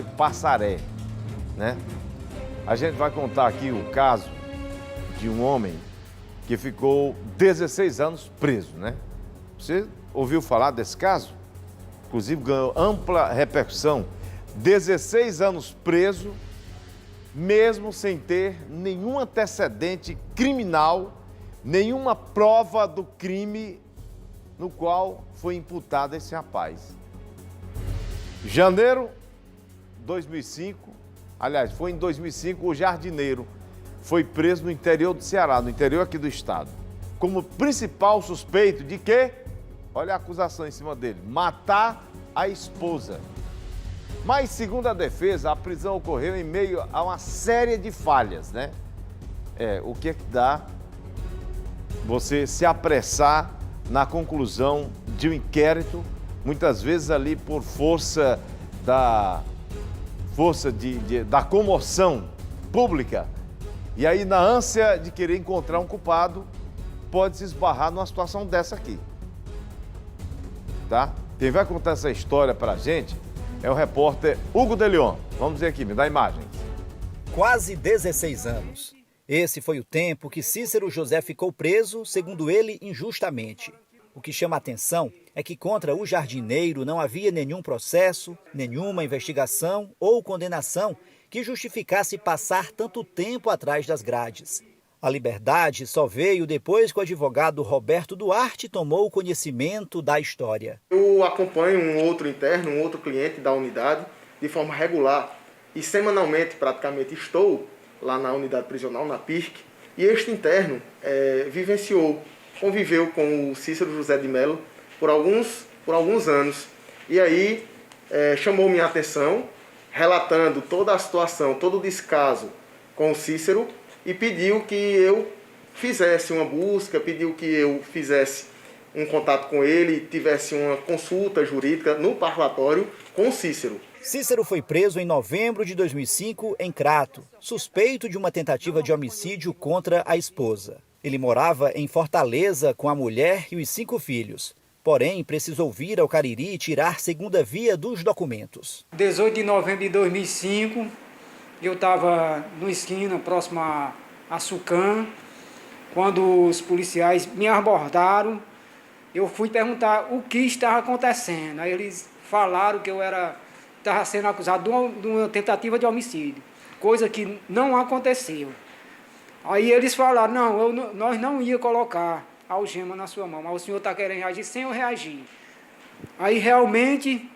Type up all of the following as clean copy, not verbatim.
Passaré, né? A gente vai contar aqui o caso de um homem que ficou 16 anos preso, né? Você ouviu falar desse caso? Inclusive ganhou ampla repercussão. 16 anos preso, mesmo sem ter nenhum antecedente criminal, nenhuma prova do crime no qual foi imputado esse rapaz. Janeiro 2005, aliás, foi em 2005, o jardineiro foi preso no interior do Ceará, no interior aqui do estado, como principal suspeito de quê? Olha a acusação em cima dele, matar a esposa. Mas, segundo a defesa, a prisão ocorreu em meio a uma série de falhas, né? O que dá você se apressar na conclusão de um inquérito, muitas vezes ali por força da comoção pública. E aí, na ânsia de querer encontrar um culpado, pode se esbarrar numa situação dessa aqui. Tá? Quem vai contar essa história pra gente é o repórter Hugo de Leon. Vamos ver aqui, me dá imagens. Quase 16 anos. Esse foi o tempo que Cícero José ficou preso, segundo ele, injustamente. O que chama a atenção é que contra o jardineiro não havia nenhum processo, nenhuma investigação ou condenação que justificasse passar tanto tempo atrás das grades. A liberdade só veio depois que o advogado Roberto Duarte tomou conhecimento da história. Eu acompanho um outro interno, um outro cliente da unidade, de forma regular e semanalmente, praticamente, estou lá na unidade prisional, na PIRC, e este interno conviveu com o Cícero José de Melo por alguns anos. E aí chamou minha atenção, relatando toda a situação, todo o descaso com o Cícero, e pediu que eu fizesse uma busca, pediu que eu fizesse um contato com ele, tivesse uma consulta jurídica no parlatório com o Cícero. Cícero foi preso em novembro de 2005 em Crato, suspeito de uma tentativa de homicídio contra a esposa. Ele morava em Fortaleza com a mulher e os 5 filhos. Porém, precisou vir ao Cariri tirar segunda via dos documentos. 18 de novembro de 2005, eu estava na esquina, próximo a Sucam, quando os policiais me abordaram. Eu fui perguntar o que estava acontecendo. Aí eles falaram que eu estava sendo acusado de uma tentativa de homicídio, coisa que não aconteceu. Aí eles falaram, nós não ia colocar algema na sua mão, mas o senhor está querendo reagir sem eu reagir. Aí realmente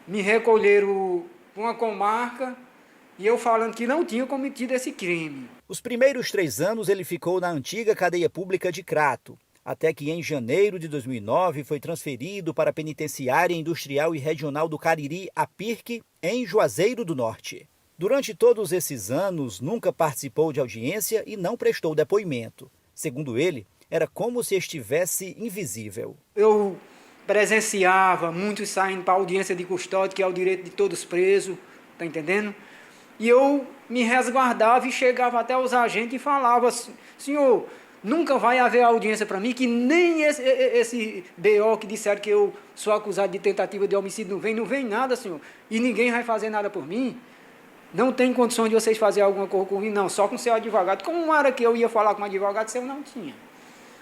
me recolheram para uma comarca e eu falando que não tinha cometido esse crime. Os primeiros 3 anos ele ficou na antiga cadeia pública de Crato, até que em janeiro de 2009 foi transferido para a Penitenciária Industrial e Regional do Cariri, a PIRC, em Juazeiro do Norte. Durante todos esses anos, nunca participou de audiência e não prestou depoimento. Segundo ele, era como se estivesse invisível. Eu presenciava muitos saindo para a audiência de custódia, que é o direito de todos presos, tá entendendo? E eu me resguardava e chegava até os agentes e falava, senhor, nunca vai haver audiência para mim, que nem esse BO que disseram que eu sou acusado de tentativa de homicídio não vem nada, senhor, e ninguém vai fazer nada por mim. Não tem condições de vocês fazerem alguma coisa comigo, não, só com seu advogado. Como era que eu ia falar com um advogado se eu não tinha?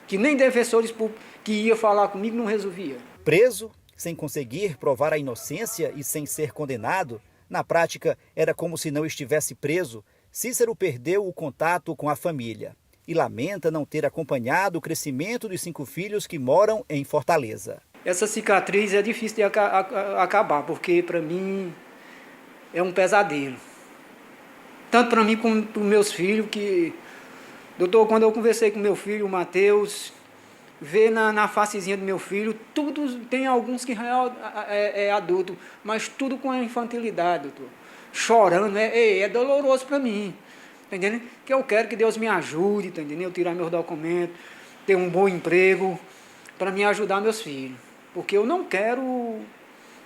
Que nem defensores públicos que ia falar comigo não resolvia. Preso, sem conseguir provar a inocência e sem ser condenado, na prática era como se não estivesse preso, Cícero perdeu o contato com a família e lamenta não ter acompanhado o crescimento dos 5 filhos que moram em Fortaleza. Essa cicatriz é difícil de acabar, porque para mim é um pesadelo. Tanto para mim como para os meus filhos, que, doutor, quando eu conversei com meu filho, o Matheus, vê na facezinha do meu filho, tudo, tem alguns que é adulto, mas tudo com a infantilidade, doutor. Chorando, é doloroso para mim, tá entendendo? Que eu quero que Deus me ajude, tá entendendo? Eu tirar meus documentos, ter um bom emprego, para me ajudar meus filhos. Porque eu não quero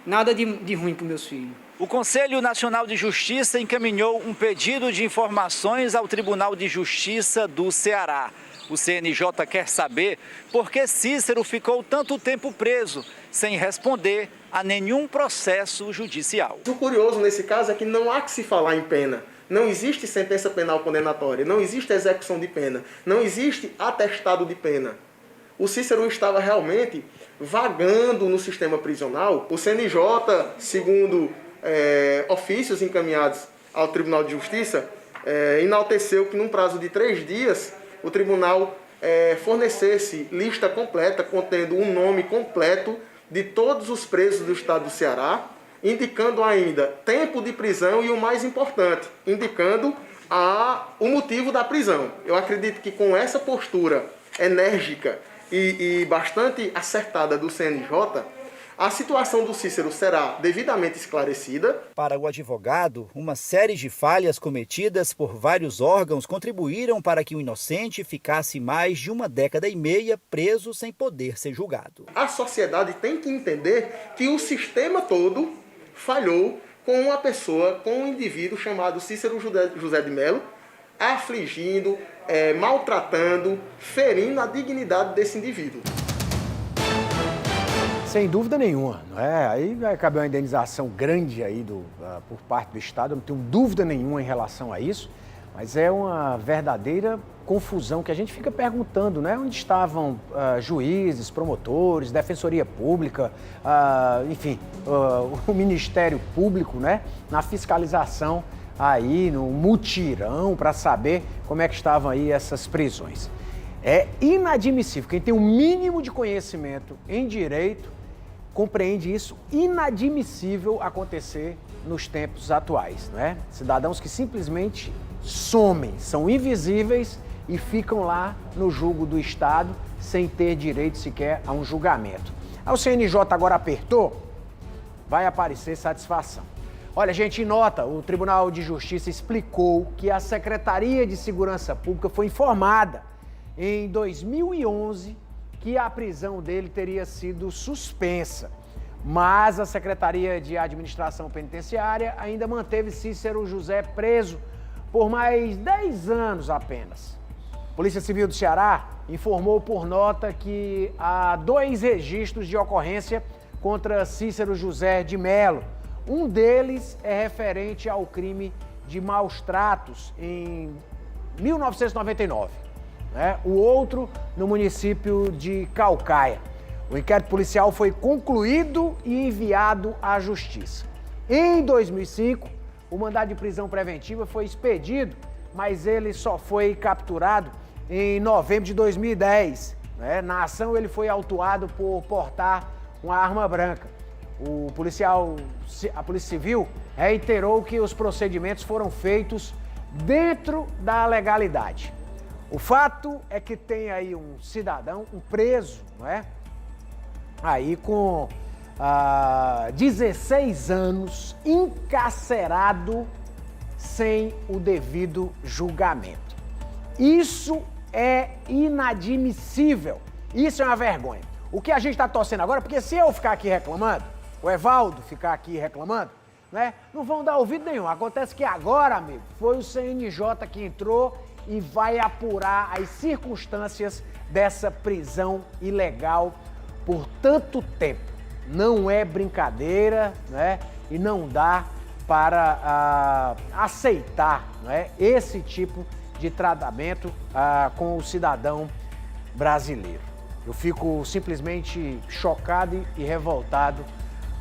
nada de ruim para meus filhos. O Conselho Nacional de Justiça encaminhou um pedido de informações ao Tribunal de Justiça do Ceará. O CNJ quer saber por que Cícero ficou tanto tempo preso, sem responder a nenhum processo judicial. O curioso nesse caso é que não há que se falar em pena. Não existe sentença penal condenatória, não existe execução de pena, não existe atestado de pena. O Cícero estava realmente vagando no sistema prisional. O CNJ, segundo ofícios encaminhados ao Tribunal de Justiça, enalteceu que num prazo de 3 dias o tribunal fornecesse lista completa, contendo um nome completo de todos os presos do estado do Ceará, indicando ainda tempo de prisão e o mais importante, indicando o motivo da prisão. Eu acredito que com essa postura enérgica e bastante acertada do CNJ, a situação do Cícero será devidamente esclarecida. Para o advogado, uma série de falhas cometidas por vários órgãos contribuíram para que o inocente ficasse mais de 1,5 décadas preso sem poder ser julgado. A sociedade tem que entender que o sistema todo falhou com uma pessoa, com um indivíduo chamado Cícero José de Mello, afligindo, maltratando, ferindo a dignidade desse indivíduo. Sem dúvida nenhuma, não é? Aí vai caber uma indenização grande aí por parte do Estado, eu não tenho dúvida nenhuma em relação a isso, mas é uma verdadeira confusão que a gente fica perguntando, né? Onde estavam juízes, promotores, defensoria pública, enfim, o Ministério Público, né? Na fiscalização aí, no mutirão, para saber como é que estavam aí essas prisões. É inadmissível, quem tem o mínimo de conhecimento em direito compreende isso, inadmissível acontecer nos tempos atuais, né? Cidadãos que simplesmente somem, são invisíveis e ficam lá no julgo do Estado sem ter direito sequer a um julgamento. O CNJ agora apertou, vai aparecer satisfação. Olha, gente, em nota, o Tribunal de Justiça explicou que a Secretaria de Segurança Pública foi informada em 2011 que a prisão dele teria sido suspensa, mas a Secretaria de Administração Penitenciária ainda manteve Cícero José preso por mais 10 anos apenas. A Polícia Civil do Ceará informou por nota que há 2 registros de ocorrência contra Cícero José de Mello. Um deles é referente ao crime de maus tratos em 1999. O outro no município de Caucaia. O inquérito policial foi concluído e enviado à Justiça. Em 2005, o mandado de prisão preventiva foi expedido, mas ele só foi capturado em novembro de 2010. Na ação, ele foi autuado por portar uma arma branca. A Polícia Civil reiterou que os procedimentos foram feitos dentro da legalidade. O fato é que tem aí um cidadão, um preso, não é? Aí com 16 anos, encarcerado sem o devido julgamento. Isso é inadmissível. Isso é uma vergonha. O que a gente está torcendo agora, porque se eu ficar aqui reclamando, o Evaldo ficar aqui reclamando, né, não vão dar ouvido nenhum. Acontece que agora, amigo, foi o CNJ que entrou e vai apurar as circunstâncias dessa prisão ilegal por tanto tempo. Não é brincadeira, né? E não dá para aceitar, né, esse tipo de tratamento com o cidadão brasileiro. Eu fico simplesmente chocado e revoltado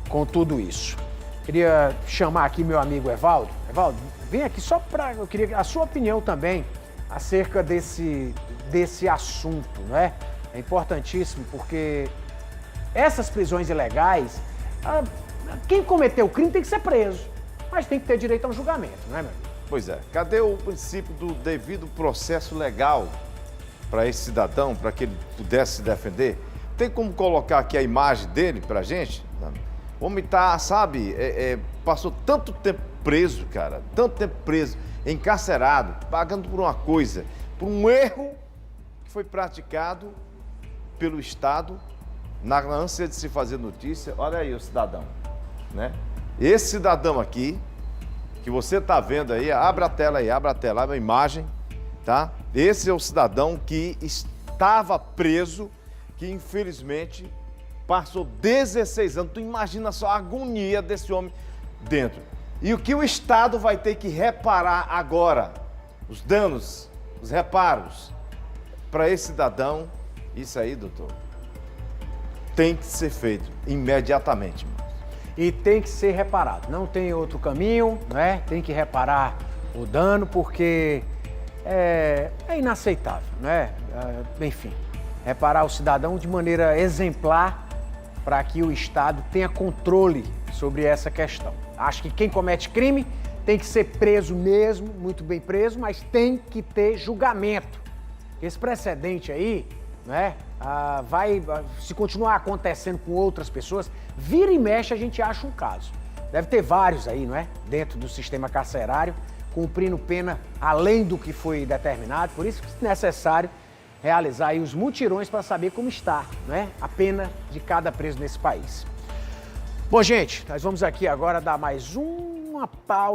com tudo isso. Queria chamar aqui meu amigo Evaldo. Evaldo, vem aqui só para... Eu queria a sua opinião também acerca desse assunto, né? É importantíssimo porque essas prisões ilegais, quem cometeu o crime tem que ser preso, mas tem que ter direito a um julgamento, não é, meu amigo? Pois é. Cadê o princípio do devido processo legal para esse cidadão, para que ele pudesse se defender? Tem como colocar aqui a imagem dele pra gente? O homem tá, sabe, passou tanto tempo preso, cara, tanto tempo preso, encarcerado, pagando por uma coisa, por um erro que foi praticado pelo Estado na ânsia de se fazer notícia. Olha aí o cidadão, né? Esse cidadão aqui, que você tá vendo aí, abre a tela aí, abre a imagem, tá? Esse é o cidadão que estava preso, que infelizmente passou 16 anos. Tu imagina só a agonia desse homem dentro. E o que o Estado vai ter que reparar agora? Os danos, os reparos para esse cidadão, isso aí, doutor, tem que ser feito imediatamente. E tem que ser reparado, não tem outro caminho, né? Tem que reparar o dano, porque é inaceitável, né? Enfim, reparar o cidadão de maneira exemplar para que o Estado tenha controle sobre essa questão. Acho que quem comete crime tem que ser preso mesmo, muito bem preso, mas tem que ter julgamento. Esse precedente aí, né, se continuar acontecendo com outras pessoas, vira e mexe a gente acha um caso. Deve ter vários aí, não é? Dentro do sistema carcerário, cumprindo pena além do que foi determinado. Por isso que é necessário realizar aí os mutirões para saber como está, não é? A pena de cada preso nesse país. Bom, gente, nós vamos aqui agora dar mais uma pausa.